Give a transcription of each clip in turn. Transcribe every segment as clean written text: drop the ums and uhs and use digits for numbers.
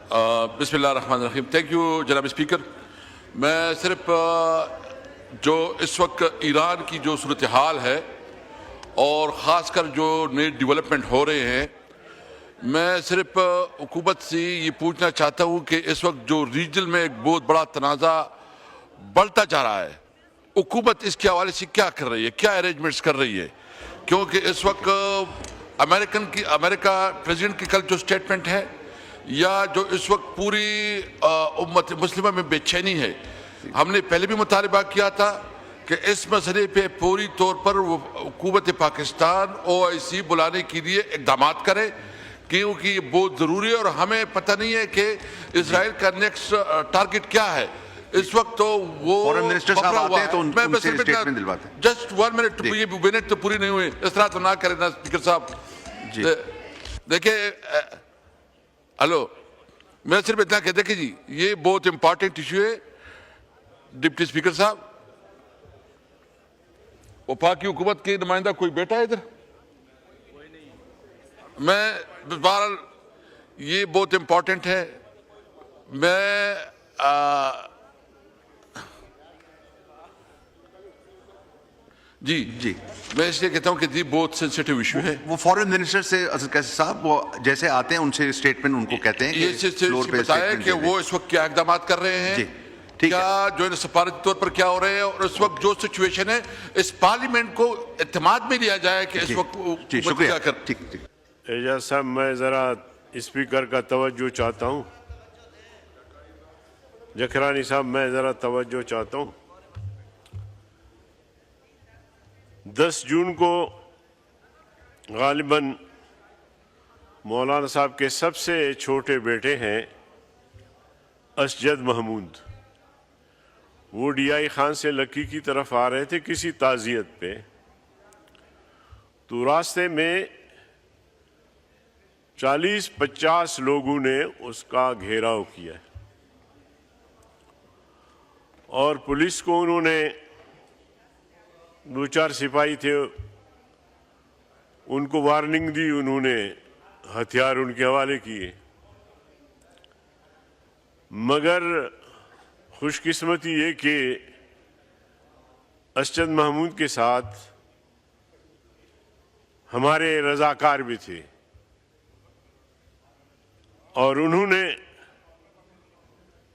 بسم اللہ الرحمن الرحیم. تھینک یو جناب اسپیکر. میں صرف جو اس وقت ایران کی جو صورتحال ہے اور خاص کر جو نئے ڈیولپمنٹ ہو رہے ہیں، میں صرف حکومت سے یہ پوچھنا چاہتا ہوں کہ اس وقت جو ریجن میں ایک بہت بڑا تنازع بڑھتا جا رہا ہے، حکومت اس کے حوالے سے کیا کر رہی ہے، کیا ارینجمنٹس کر رہی ہے؟ کیونکہ اس وقت امریکہ پریزیڈنٹ کی کل جو سٹیٹمنٹ ہے، یا جو اس وقت پوری امت مسلمہ میں بے چینی ہے، ہم نے پہلے بھی مطالبہ کیا تھا کہ اس مسئلے پہ پوری طور پر حکومت پاکستان OIC بلانے کے لیے اقدامات کرے، کیونکہ یہ بہت ضروری ہے. اور ہمیں پتہ نہیں ہے کہ اسرائیل کا نیکسٹ ٹارگٹ کیا ہے. اس وقت تو وہ فورن منسٹر صاحب آتے ہیں تو ان سے اسٹیٹمنٹ دلواتے ہیں. جسٹ 1 منٹ، یہ منٹ تو پوری نہیں ہوئی، اس طرح تو نہ کریں نا اسپیکر صاحب. دیکھیں، ہلو، میں صرف اتنا کہتا کہ جی یہ بہت امپارٹنٹ ایشو ہے. ڈپٹی اسپیکر صاحب، وفاقی حکومت کے نمائندہ کوئی بیٹا ہے ادھر؟ میں بہرحال یہ بہت امپارٹنٹ ہے. میں جی میں اس لیے کہتا ہوں کہ جی بہت سینسیٹیو ایشو ہے. وہ فورن منسٹر سے کیسے صاحب وہ جیسے آتے ہیں ان سے اسٹیٹمنٹ ان کو کہتے ہیں کہ فلور پہ بتایا کہ وہ اس وقت کیا اقدامات کر رہے ہیں، کیا جو سفارتی طور پر کیا ہو رہے ہیں، اور اس وقت جو سچویشن ہے اس پارلیمنٹ کو اعتماد میں لیا جائے کہ اس وقت کیا کر. اعجاز صاحب، میں ذرا اسپیکر کا توجہ چاہتا ہوں. جکھرانی صاحب، میں ذرا توجہ چاہتا ہوں. 10 جون کو غالباً مولانا صاحب کے سب سے چھوٹے بیٹے ہیں اسجد محمود، وہ DI خان سے لکی کی طرف آ رہے تھے کسی تعزیت پہ، تو راستے میں 40-50 لوگوں نے اس کا گھیراؤ کیا اور پولیس کو انہوں نے 2-4 سپاہی تھے، ان کو وارننگ دی، انہوں نے ہتھیار ان کے حوالے کیے. مگر خوش قسمتی یہ کہ اسجد محمود کے ساتھ ہمارے رضاکار بھی تھے اور انہوں نے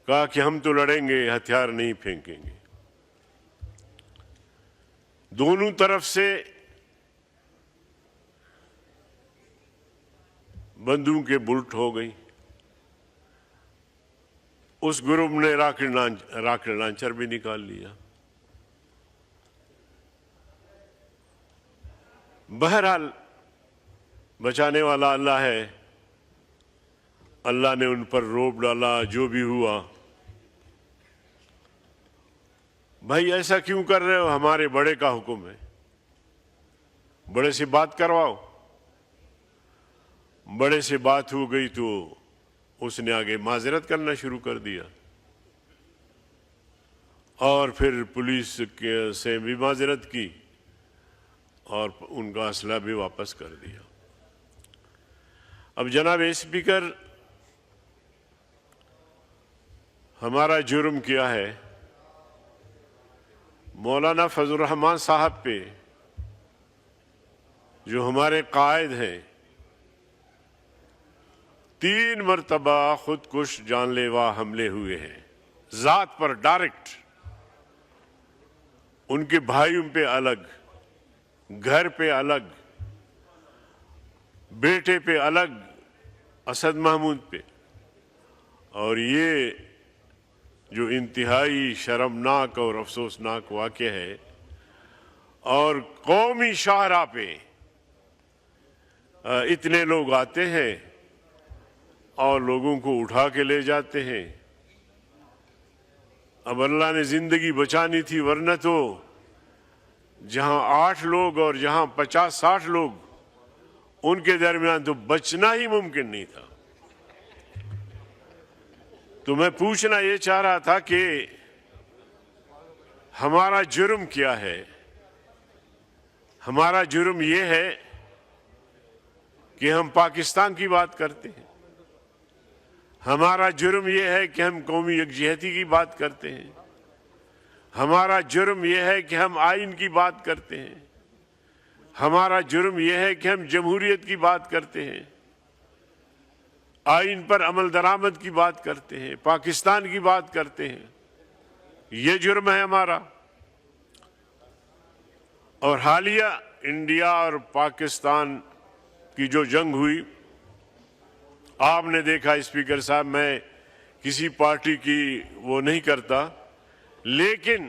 کہا کہ ہم تو لڑیں گے، ہتھیار نہیں پھینکیں گے. دونوں طرف سے بندوق کے بلٹ ہو گئی. اس گروپ نے راکٹ لانچر بھی نکال لیا. بہرحال بچانے والا اللہ ہے، اللہ نے ان پر روب ڈالا. جو بھی ہوا، بھائی ایسا کیوں کر رہے ہو؟ ہمارے بڑے کا حکم ہے، بڑے سے بات کرواؤ. بڑے سے بات ہو گئی تو اس نے آگے معذرت کرنا شروع کر دیا اور پھر پولیس سے بھی معذرت کی اور ان کا اسلحہ بھی واپس کر دیا. اب جناب اسپیکر، ہمارا جرم کیا ہے؟ مولانا فضل الرحمان صاحب پہ، جو ہمارے قائد ہیں، 3 مرتبہ خودکش جان لیوا حملے ہوئے ہیں، ذات پر ڈائریکٹ. ان کے بھائیوں پہ الگ، گھر پہ الگ، بیٹے پہ الگ، اسد محمود پہ. اور یہ جو انتہائی شرمناک اور افسوسناک واقعہ ہے، اور قومی شاہراہ پہ اتنے لوگ آتے ہیں اور لوگوں کو اٹھا کے لے جاتے ہیں. اب اللہ نے زندگی بچانی تھی، ورنہ تو جہاں 8 لوگ اور جہاں 50-60 لوگ، ان کے درمیان تو بچنا ہی ممکن نہیں تھا. تو میں پوچھنا یہ چاہ رہا تھا کہ ہمارا جرم کیا ہے؟ ہمارا جرم یہ ہے کہ ہم پاکستان کی بات کرتے ہیں. ہمارا جرم یہ ہے کہ ہم قومی یکجہتی کی بات کرتے ہیں، ہمارا جرم یہ ہے کہ ہم آئین کی بات کرتے ہیں، ہمارا جرم یہ ہے کہ ہم جمہوریت کی بات کرتے ہیں، آئین پر عمل درآمد کی بات کرتے ہیں، پاکستان کی بات کرتے ہیں. یہ جرم ہے ہمارا. اور حالیہ انڈیا اور پاکستان کی جو جنگ ہوئی، آپ نے دیکھا اسپیکر صاحب، میں کسی پارٹی کی وہ نہیں کرتا، لیکن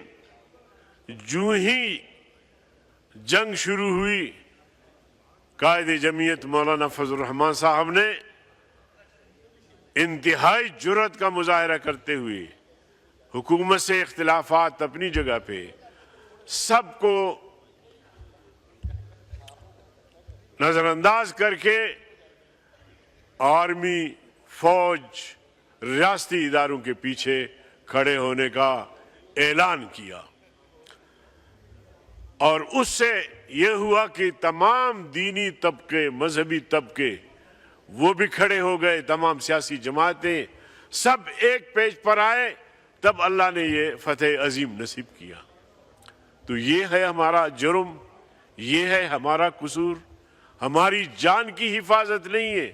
جو ہی جنگ شروع ہوئی، قائد جمعیت مولانا فضل الرحمان صاحب نے انتہائی جرأت کا مظاہرہ کرتے ہوئے حکومت سے اختلافات اپنی جگہ پہ، سب کو نظر انداز کر کے آرمی، فوج، ریاستی اداروں کے پیچھے کھڑے ہونے کا اعلان کیا. اور اس سے یہ ہوا کہ تمام دینی طبقے، مذہبی طبقے وہ بھی کھڑے ہو گئے، تمام سیاسی جماعتیں سب ایک پیج پر آئے، تب اللہ نے یہ فتح عظیم نصیب کیا. تو یہ ہے ہمارا جرم، یہ ہے ہمارا قصور. ہماری جان کی حفاظت نہیں ہے.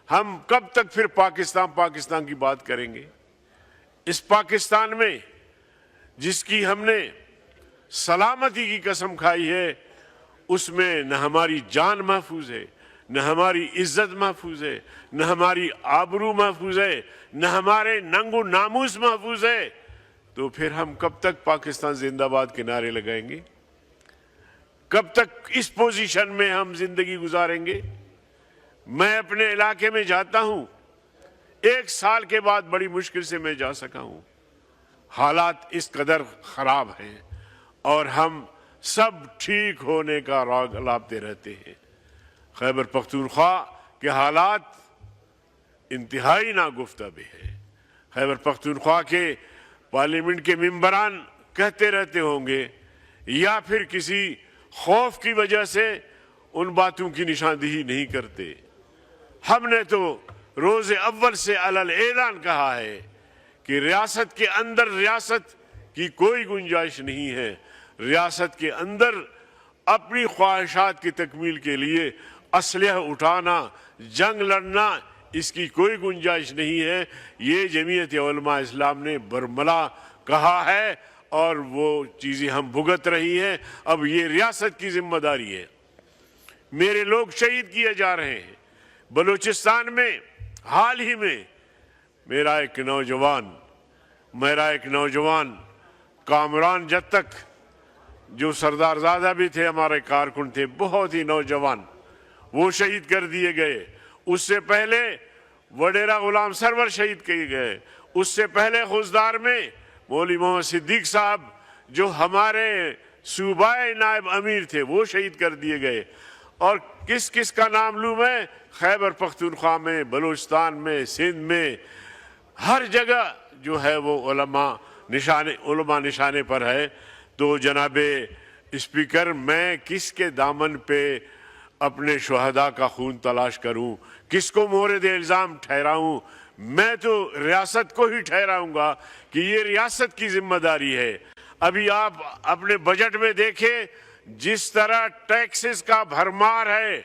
ہم کب تک پھر پاکستان کی بات کریں گے؟ اس پاکستان میں جس کی ہم نے سلامتی کی قسم کھائی ہے، اس میں نہ ہماری جان محفوظ ہے، نہ ہماری عزت محفوظ ہے، نہ ہماری آبرو محفوظ ہے، نہ ہمارے ننگ و ناموس محفوظ ہے. تو پھر ہم کب تک پاکستان زندہ باد کے نعرے لگائیں گے؟ کب تک اس پوزیشن میں ہم زندگی گزاریں گے؟ میں اپنے علاقے میں جاتا ہوں، 1 سال کے بعد بڑی مشکل سے میں جا سکا ہوں. حالات اس قدر خراب ہیں اور ہم سب ٹھیک ہونے کا راگ الاپتے رہتے ہیں. خیبر پختونخوا کے حالات انتہائی ناگفتہ ہیں. خیبر پختونخوا کے پارلیمنٹ کے ممبران کہتے رہتے ہوں گے، یا پھر کسی خوف کی وجہ سے ان باتوں کی نشاندہی نہیں کرتے. ہم نے تو روز اول سے علل اعلان کہا ہے کہ ریاست کے اندر ریاست کی کوئی گنجائش نہیں ہے. ریاست کے اندر اپنی خواہشات کی تکمیل کے لیے اسلحہ اٹھانا، جنگ لڑنا، اس کی کوئی گنجائش نہیں ہے. یہ جمعیت علماء اسلام نے برملا کہا ہے اور وہ چیزیں ہم بھگت رہی ہیں. اب یہ ریاست کی ذمہ داری ہے. میرے لوگ شہید کیے جا رہے ہیں. بلوچستان میں حال ہی میں میرا ایک نوجوان کامران جتک، جو سردار زادہ بھی تھے، ہمارے کارکن تھے، بہت ہی نوجوان، وہ شہید کر دیے گئے. اس سے پہلے وڈیرا غلام سرور شہید کیے گئے. اس سے پہلے خوزدار میں مولوی محمد صدیق صاحب، جو ہمارے صوبائی نائب امیر تھے، وہ شہید کر دیے گئے. اور کس کس کا نام لوں میں؟ خیبر پختونخوا میں، بلوچستان میں، سندھ میں، ہر جگہ جو ہے وہ علماء نشانے پر ہے. تو جناب اسپیکر، میں کس کے دامن پہ اپنے شہداء کا خون تلاش کروں، کس کو مورد الزام ٹھہراؤں؟ میں تو ریاست کو ہی ٹھہراؤں گا کہ یہ ریاست کی ذمہ داری ہے. ابھی آپ اپنے بجٹ میں دیکھیں، جس طرح ٹیکسز کا بھرمار ہے،